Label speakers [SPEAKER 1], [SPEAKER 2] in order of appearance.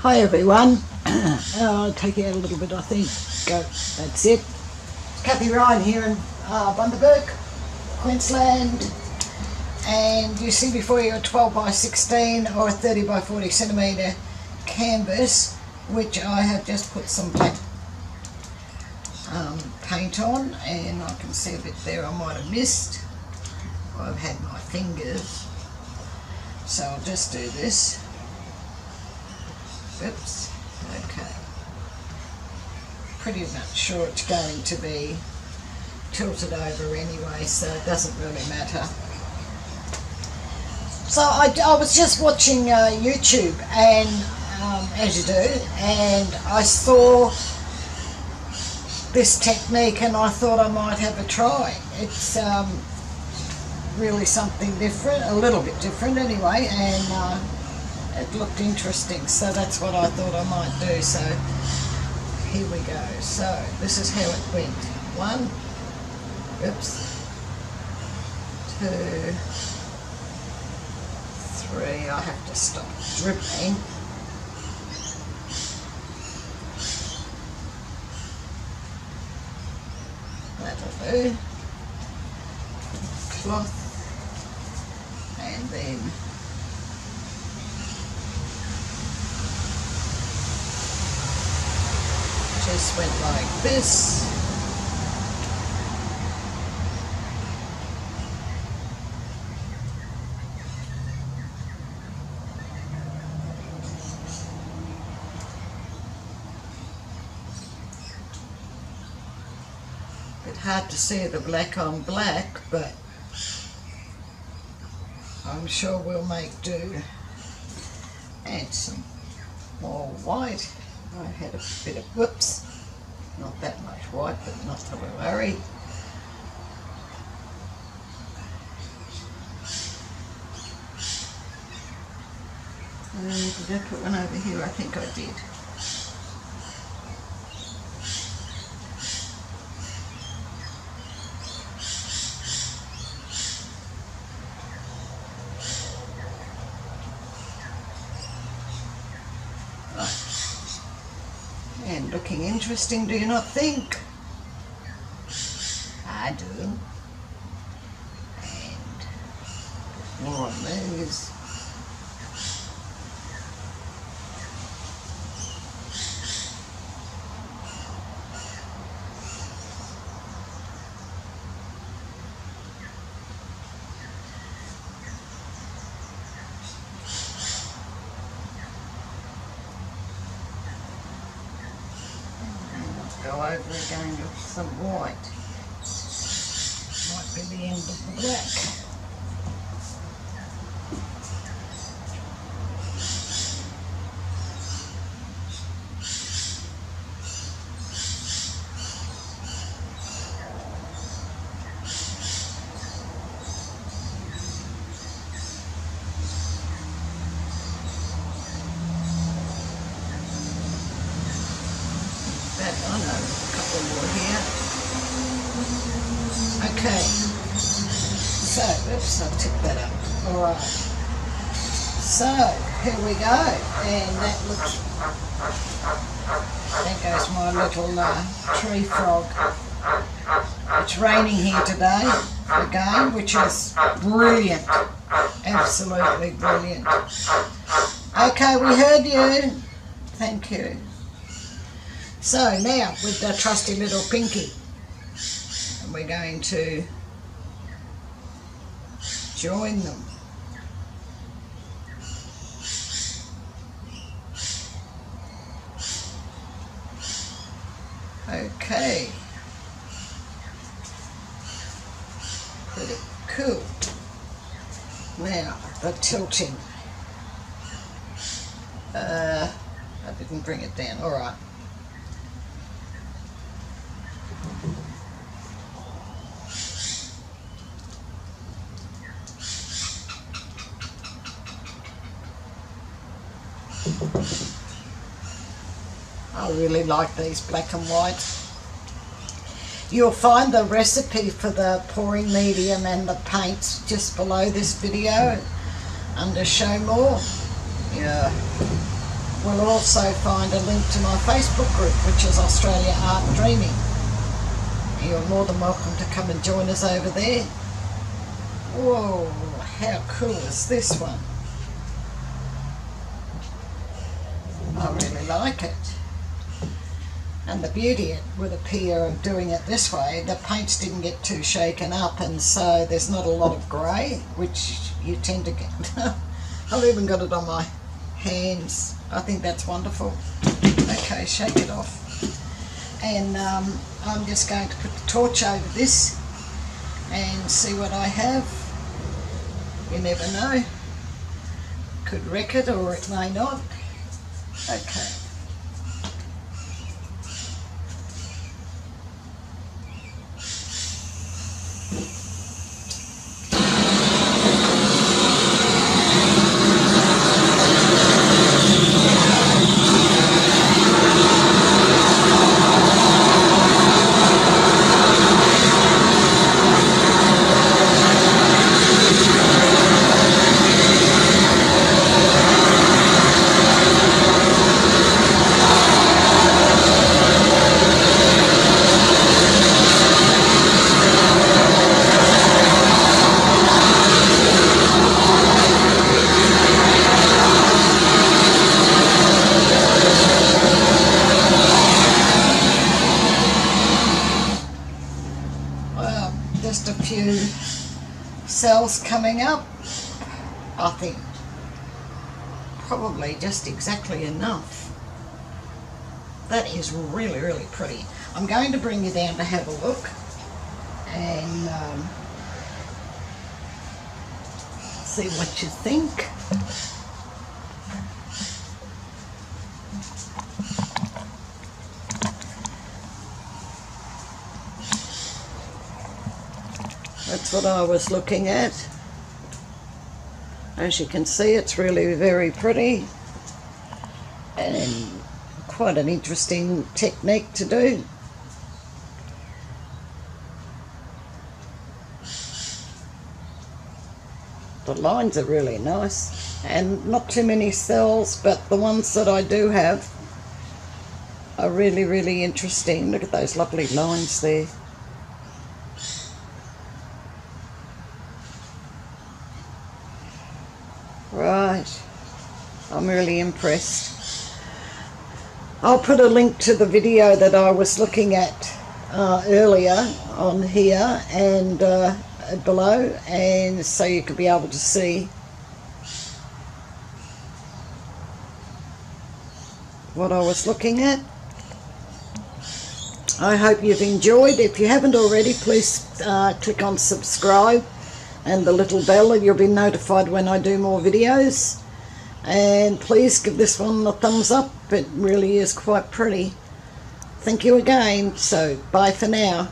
[SPEAKER 1] Hi everyone. I'll take it out a little bit, I think. Go. That's it. Kathie Ryan here in Bundaberg, Queensland. And you see before you a 12 by 16 or a 30 by 40 centimetre canvas, which I have just put some black paint on, and I can see a bit there I might have missed. I've had my fingers, so I'll just do this. Oops, okay. Pretty much sure it's going to be tilted over anyway, so it doesn't really matter. So I was just watching YouTube, and as you do, and I saw this technique and I thought I might have a try. It's really something different, a little bit different anyway, and it looked interesting, so that's what I thought I might do. So here we go. So this is how it went. 1, oops, 2, 3, I have to stop dripping. That'll do. Cloth, and then just went like this. Bit hard to see the black on black, but I'm sure we'll make do. Add some more white. I had a bit of, whoops, not that much white, but not to worry. Did I put one over here? I think I did. And looking interesting, do you not think? I do. And more on these. Go over again with some white. Might be the end of the black. I know, a couple more here. Okay, so, oops, I'll tip that up. Alright, so here we go, and that looks, there goes my little tree frog. It's raining here today, again, which is brilliant, absolutely brilliant. Okay, we heard you, thank you. So now with the trusty little pinky, and we're going to join them. Okay, pretty cool. Now the tilting. I didn't bring it down. All right. I really like these black and white. You'll find the recipe for the pouring medium and the paints just below this video under show more. Yeah, will also find a link to my Facebook group, which is Australia Art and Dreaming. You're more than welcome to come and join us over there. Whoa, how cool is this one? I really like it. And the beauty with a pier of doing it this way, the paints didn't get too shaken up, and so there's not a lot of grey, which you tend to get. I've even got it on my hands. I think that's wonderful. Okay, shake it off. And I'm just going to put the torch over this and see what I have. You never know. Could wreck it or it may not. Okay. Just a few cells coming up. I think probably just exactly enough. That is really, really pretty. I'm going to bring you down to have a look and see what you think. That's what I was looking at. As you can see, it's really very pretty and quite an interesting technique to do. The lines are really nice and not too many cells, but the ones that I do have are really, really interesting. Look at those lovely lines there. Right, I'm really impressed. I'll put a link to the video that I was looking at earlier on here and below, and so you could be able to see what I was looking at. I hope you've enjoyed. If you haven't already, please click on subscribe and the little bell, and you'll be notified when I do more videos. And please give this one a thumbs up. It really is quite pretty. Thank you again. So bye for now.